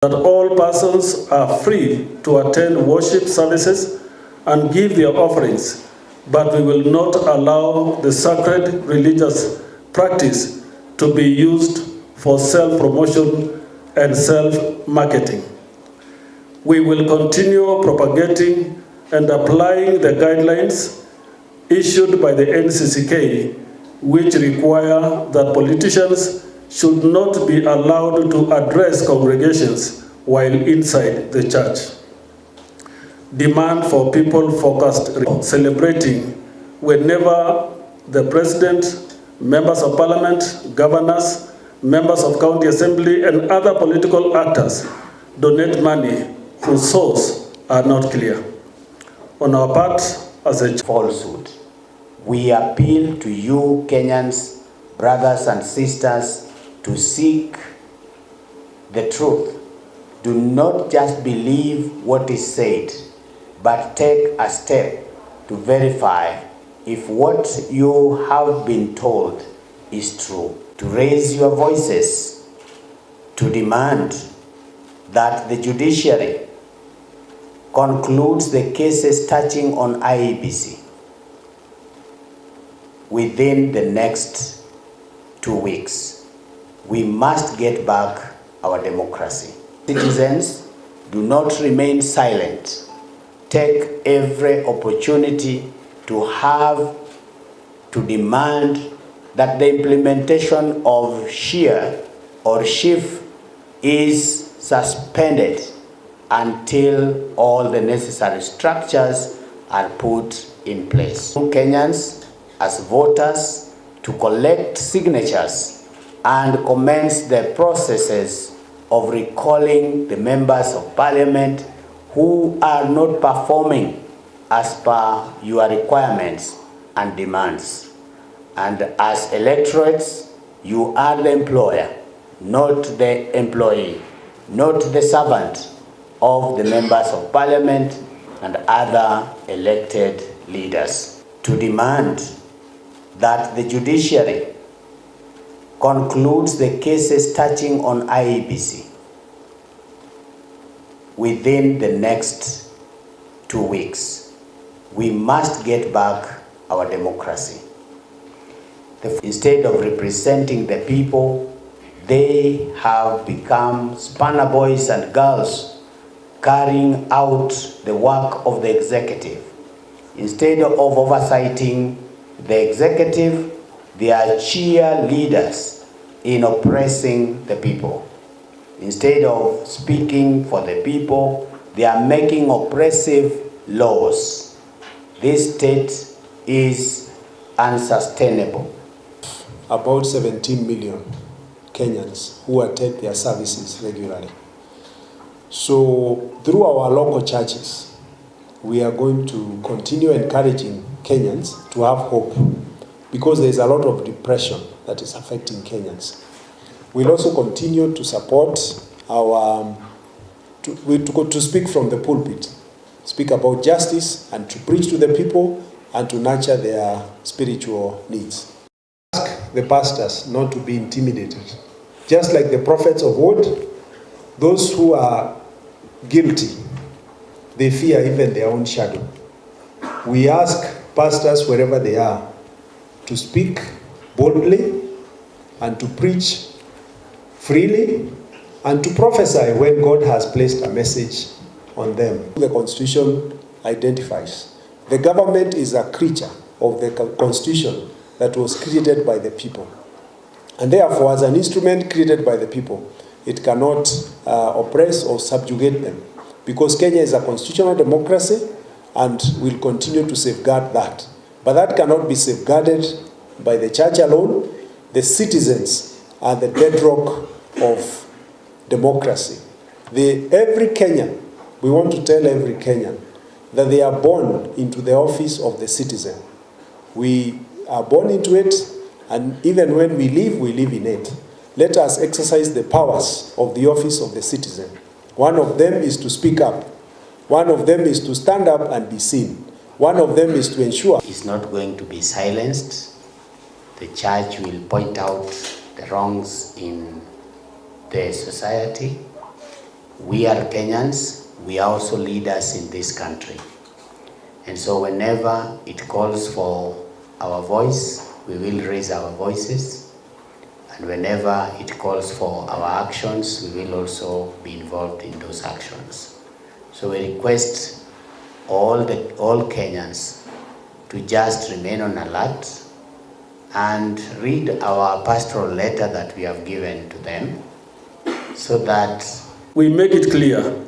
that all persons are free to attend worship services and give their offerings, but we will not allow the sacred religious practice to be used for self-promotion and self-marketing. We will continue propagating and applying the guidelines issued by the NCCK, which require that politicians should not be allowed to address congregations while inside the church. Demand for people-focused celebrating whenever the president, members of parliament, governors, members of county assembly, and other political actors donate money whose source are not clear. On our part, as a falsehood, we appeal to you, Kenyans, brothers and sisters, to seek the truth. Do not just believe what is said, but take a step to verify if what you have been told is true. To raise your voices, to demand that the judiciary concludes the cases touching on IEBC within the next 2 weeks. We must get back our democracy. Citizens, do not remain silent. Take every opportunity to demand that the implementation of SHIA or SHIF is suspended until all the necessary structures are put in place. Kenyans, as voters, to collect signatures and commence the processes of recalling the members of parliament who are not performing as per your requirements and demands. And as electorates, you are the employer, not the employee, not the servant of the members of parliament and other elected leaders. To demand that the judiciary concludes the cases touching on IEBC within the next 2 weeks. We must get back our democracy. Instead of representing the people, they have become spanner boys and girls carrying out the work of the executive. Instead of oversighting the executive, they are cheerleaders in oppressing the people. Instead of speaking for the people, they are making oppressive laws. This state is unsustainable. About 17 million Kenyans who attend their services regularly. So through our local churches, we are going to continue encouraging Kenyans to have hope, because there is a lot of depression that is affecting Kenyans. We'll also continue to support our, to speak from the pulpit, speak about justice and to preach to the people and to nurture their spiritual needs. Ask the pastors not to be intimidated. Just like the prophets of old, those who are guilty, they fear even their own shadow. We ask pastors wherever they are to speak boldly and to preach freely and to prophesy when God has placed a message on them. The Constitution identifies. The government is a creature of the Constitution that was created by the people. And therefore, as an instrument created by the people, it cannot oppress or subjugate them, because Kenya is a constitutional democracy and will continue to safeguard that. But that cannot be safeguarded by the church alone. The citizens are the bedrock of democracy. Every Kenyan, we want to tell every Kenyan that they are born into the office of the citizen. We are born into it, and even when we live in it. Let us exercise the powers of the office of the citizen. One of them is to speak up. One of them is to stand up and be seen. One of them is to ensure. It's not going to be silenced. The church will point out the wrongs in the society. We are Kenyans, we are also leaders in this country. And so whenever it calls for our voice, we will raise our voices. And whenever it calls for our actions, we will also be involved in those actions. So we request all Kenyans to just remain on alert and read our pastoral letter that we have given to them, so that We make it clear